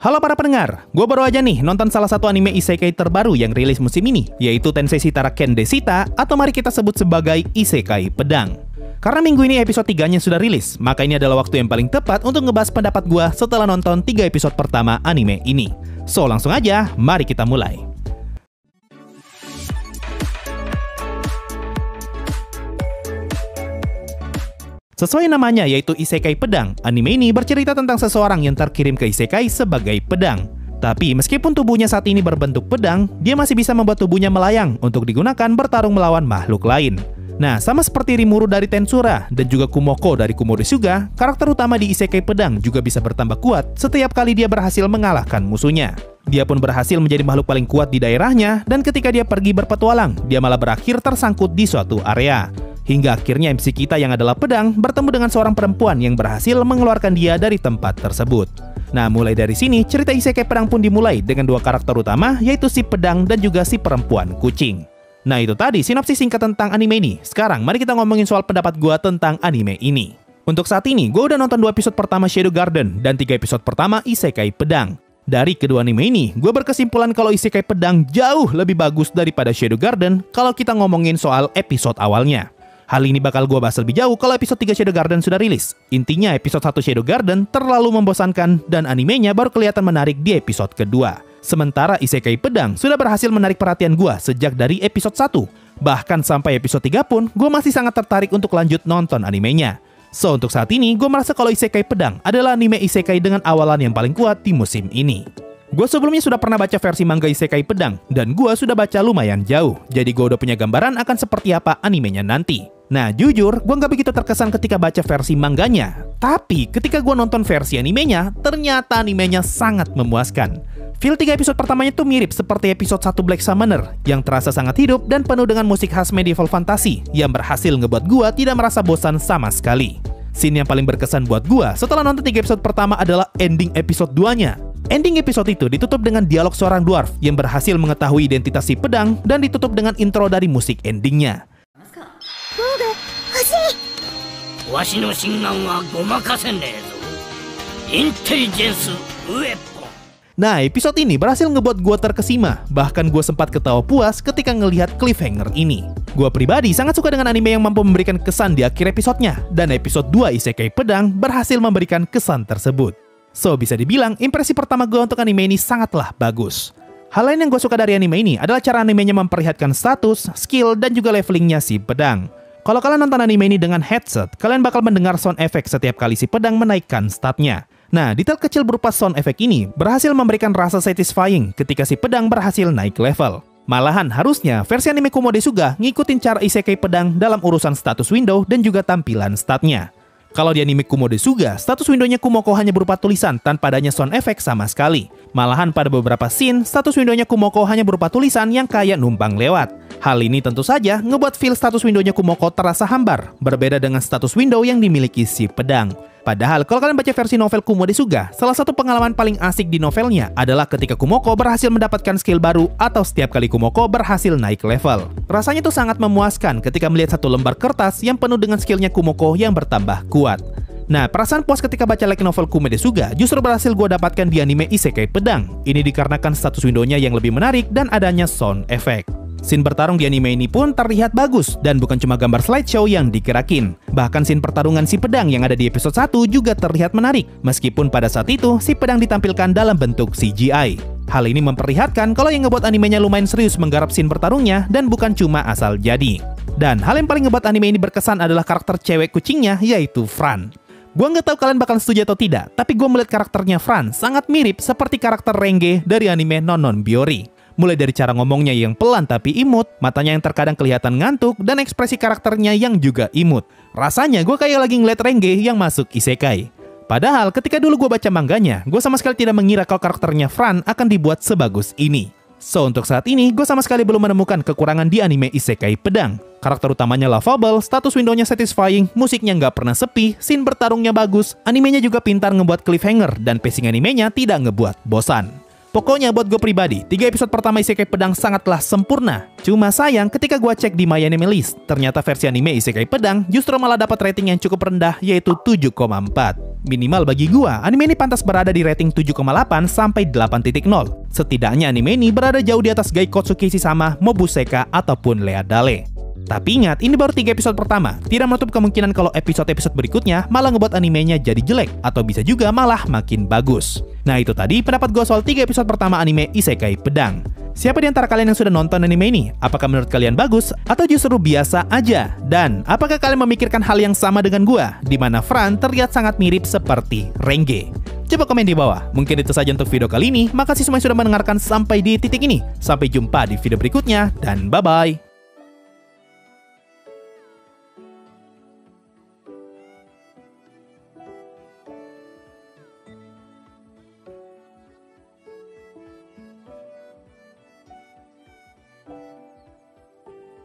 Halo para pendengar, gue baru aja nih nonton salah satu anime isekai terbaru yang rilis musim ini, yaitu Tensei Shitara Ken Deshita, atau mari kita sebut sebagai Isekai Pedang. Karena minggu ini episode 3-nya sudah rilis, maka ini adalah waktu yang paling tepat untuk ngebahas pendapat gue setelah nonton 3 episode pertama anime ini. So, langsung aja, mari kita mulai. Sesuai namanya yaitu Isekai Pedang, anime ini bercerita tentang seseorang yang terkirim ke Isekai sebagai pedang. Tapi meskipun tubuhnya saat ini berbentuk pedang, dia masih bisa membuat tubuhnya melayang untuk digunakan bertarung melawan makhluk lain. Nah, sama seperti Rimuru dari Tensura dan juga Kumoko dari Kumodesuga, karakter utama di Isekai Pedang juga bisa bertambah kuat setiap kali dia berhasil mengalahkan musuhnya. Dia pun berhasil menjadi makhluk paling kuat di daerahnya, dan ketika dia pergi berpetualang, dia malah berakhir tersangkut di suatu area. Hingga akhirnya MC kita yang adalah pedang bertemu dengan seorang perempuan yang berhasil mengeluarkan dia dari tempat tersebut. Nah, mulai dari sini, cerita Isekai Pedang pun dimulai dengan dua karakter utama, yaitu si pedang dan juga si perempuan kucing. Nah, itu tadi sinopsis singkat tentang anime ini. Sekarang, mari kita ngomongin soal pendapat gue tentang anime ini. Untuk saat ini, gue udah nonton 2 episode pertama Shadow Garden dan 3 episode pertama Isekai Pedang. Dari kedua anime ini, gue berkesimpulan kalau Isekai Pedang jauh lebih bagus daripada Shadow Garden kalau kita ngomongin soal episode awalnya. Hal ini bakal gue bahas lebih jauh kalau episode 3 Shadow Garden sudah rilis. Intinya episode 1 Shadow Garden terlalu membosankan dan animenya baru kelihatan menarik di episode kedua. Sementara Isekai Pedang sudah berhasil menarik perhatian gue sejak dari episode 1. Bahkan sampai episode 3 pun gue masih sangat tertarik untuk lanjut nonton animenya. So, untuk saat ini gue merasa kalau Isekai Pedang adalah anime Isekai dengan awalan yang paling kuat di musim ini. Gue sebelumnya sudah pernah baca versi manga Isekai Pedang, dan gue sudah baca lumayan jauh, jadi gue udah punya gambaran akan seperti apa animenya nanti. Nah, jujur, gue nggak begitu terkesan ketika baca versi manganya. Tapi, ketika gue nonton versi animenya, ternyata animenya sangat memuaskan. Feel 3 episode pertamanya tuh mirip seperti episode 1 Black Summoner, yang terasa sangat hidup dan penuh dengan musik khas medieval fantasy, yang berhasil ngebuat gue tidak merasa bosan sama sekali. Scene yang paling berkesan buat gue setelah nonton 3 episode pertama adalah ending episode 2-nya. Ending episode itu ditutup dengan dialog seorang dwarf yang berhasil mengetahui identitas si pedang dan ditutup dengan intro dari musik endingnya. Nah, episode ini berhasil ngebuat gue terkesima. Bahkan gue sempat ketawa puas ketika ngelihat cliffhanger ini. Gue pribadi sangat suka dengan anime yang mampu memberikan kesan di akhir episodenya. Dan episode 2 Isekai Pedang berhasil memberikan kesan tersebut. So, bisa dibilang impresi pertama gue untuk anime ini sangatlah bagus. Hal lain yang gue suka dari anime ini adalah cara animenya memperlihatkan status, skill, dan juga levelingnya si pedang. Kalau kalian nonton anime ini dengan headset, kalian bakal mendengar sound effect setiap kali si pedang menaikkan statnya. Nah, detail kecil berupa sound effect ini berhasil memberikan rasa satisfying ketika si pedang berhasil naik level. Malahan harusnya versi anime Kumodesuga ngikutin cara Isekai Pedang dalam urusan status window dan juga tampilan statnya. Kalau di anime Kumodesuga, status windownya Kumoko hanya berupa tulisan tanpa adanya sound effect sama sekali. Malahan pada beberapa scene, status windownya Kumoko hanya berupa tulisan yang kayak numpang lewat. Hal ini tentu saja ngebuat feel status windownya Kumoko terasa hambar, berbeda dengan status window yang dimiliki si pedang. Padahal kalau kalian baca versi novel Kumodesuga, salah satu pengalaman paling asik di novelnya adalah ketika Kumoko berhasil mendapatkan skill baru atau setiap kali Kumoko berhasil naik level. Rasanya tuh sangat memuaskan ketika melihat satu lembar kertas yang penuh dengan skillnya Kumoko yang bertambah kuat. Nah, perasaan puas ketika baca light novel Kumodesuga justru berhasil gue dapatkan di anime Isekai Pedang. Ini dikarenakan status windownya yang lebih menarik dan adanya sound effect. Scene bertarung di anime ini pun terlihat bagus dan bukan cuma gambar slideshow yang digerakin. Bahkan scene pertarungan si pedang yang ada di episode 1 juga terlihat menarik, meskipun pada saat itu si pedang ditampilkan dalam bentuk CGI. Hal ini memperlihatkan kalau yang ngebuat animenya lumayan serius menggarap scene bertarungnya dan bukan cuma asal jadi. Dan hal yang paling ngebuat anime ini berkesan adalah karakter cewek kucingnya, yaitu Fran. Gua nggak tahu kalian bakal setuju atau tidak, tapi gua melihat karakternya Fran sangat mirip seperti karakter Renge dari anime Nonon Biori. Mulai dari cara ngomongnya yang pelan tapi imut, matanya yang terkadang kelihatan ngantuk, dan ekspresi karakternya yang juga imut. Rasanya gue kayak lagi ngeliat Renge yang masuk isekai. Padahal ketika dulu gue baca mangganya, gue sama sekali tidak mengira kalau karakternya Fran akan dibuat sebagus ini. So, untuk saat ini, gue sama sekali belum menemukan kekurangan di anime Isekai Pedang. Karakter utamanya lovable, status windownya satisfying, musiknya nggak pernah sepi, scene bertarungnya bagus, animenya juga pintar ngebuat cliffhanger, dan pacing animenya tidak ngebuat bosan. Pokoknya buat gue pribadi, 3 episode pertama Isekai Pedang sangatlah sempurna. Cuma sayang ketika gue cek di My Anime List, ternyata versi anime Isekai Pedang justru malah dapat rating yang cukup rendah, yaitu 7,4. Minimal bagi gua, anime ini pantas berada di rating 7,8 sampai 8.0. Setidaknya anime ini berada jauh di atas Gaikotsu Kishima, Mobuseka, ataupun Lea Dale. Tapi ingat, ini baru 3 episode pertama. Tidak menutup kemungkinan kalau episode-episode berikutnya malah ngebuat animenya jadi jelek, atau bisa juga malah makin bagus. Nah itu tadi pendapat gue soal 3 episode pertama anime Isekai Pedang. Siapa di antara kalian yang sudah nonton anime ini? Apakah menurut kalian bagus atau justru biasa aja? Dan apakah kalian memikirkan hal yang sama dengan gua, di mana Fran terlihat sangat mirip seperti Renge? Coba komen di bawah. Mungkin itu saja untuk video kali ini. Makasih semua yang sudah mendengarkan sampai di titik ini. Sampai jumpa di video berikutnya dan bye-bye.